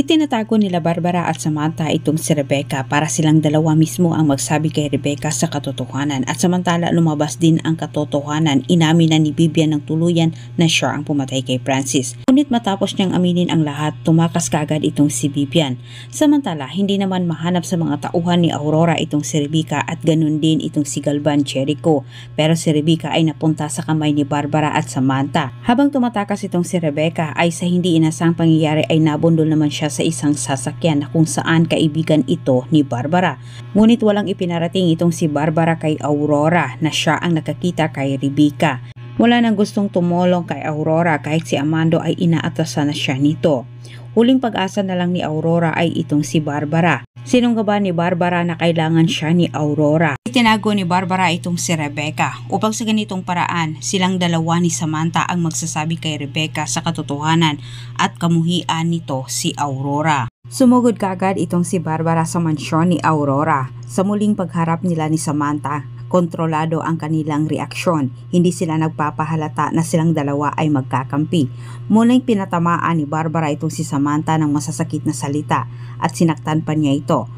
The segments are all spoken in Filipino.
Itinatago nila Barbara at Samantha itong si Rebecca para silang dalawa mismo ang magsabi kay Rebecca sa katotohanan, at samantala lumabas din ang katotohanan. Inamin na ni Vivian ng tuluyan na siya ang pumatay kay Francis. Ngunit matapos niyang aminin ang lahat, tumakas kaagad itong si Vivian. Samantala, hindi naman mahanap sa mga tauhan ni Aurora itong si Rebecca at ganun din itong si Galvan Jericho. Pero si Rebecca ay napunta sa kamay ni Barbara at Samantha. Habang tumatakas itong si Rebecca ay sa hindi inasang pangyayari ay nabundol naman siya sa isang sasakyan na kung saan kaibigan ito ni Barbara. Ngunit walang ipinarating itong si Barbara kay Aurora na siya ang nakakita kay Rebecca. Wala nang gustong tumulong kay Aurora kahit si Amando ay inaatasan na siya nito. Huling pag-asa na lang ni Aurora ay itong si Barbara. Sinungga ba ni Barbara na kailangan siya ni Aurora? Itinago ni Barbara itong si Rebecca upang sa ganitong paraan silang dalawa ni Samantha ang magsasabi kay Rebecca sa katotohanan at kamuhian nito si Aurora. Sumugod kaagad itong si Barbara sa mansyon ni Aurora. Sa muling pagharap nila ni Samantha, kontrolado ang kanilang reaksyon. Hindi sila nagpapahalata na silang dalawa ay magkakampi. Muling pinatamaan ni Barbara itong si Samantha ng masasakit na salita at sinaktan pa niya ito.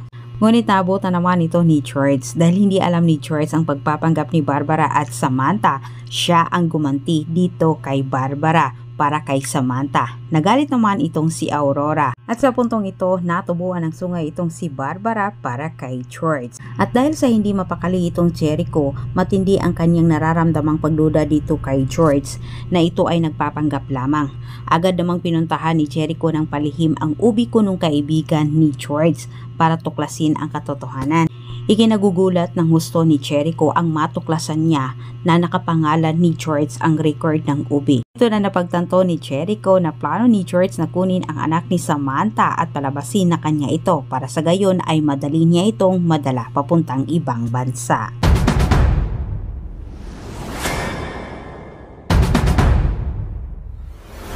Ngunit nabutan naman ito ni George dahil hindi alam ni George ang pagpapanggap ni Barbara at Samantha. Siya ang gumanti dito kay Barbara para kay Samantha. Nagalit naman itong si Aurora at sa puntong ito natubuan ng sungay itong si Barbara para kay George. At dahil sa hindi mapakali itong Jericho, matindi ang kanyang nararamdamang pagduda dito kay George na ito ay nagpapanggap lamang. Agad namang pinuntahan ni Jericho ng palihim ang ubi ko nung kaibigan ni George para tuklasin ang katotohanan. Ikinagugulat ng husto ni Jericho ang matuklasan niya na nakapangalan ni George ang record ng ubi. Ito na napagtanto ni Jericho na plano ni George na kunin ang anak ni Samantha at palabasin na kanya ito para sa gayon ay madali niya itong madala papuntang ibang bansa.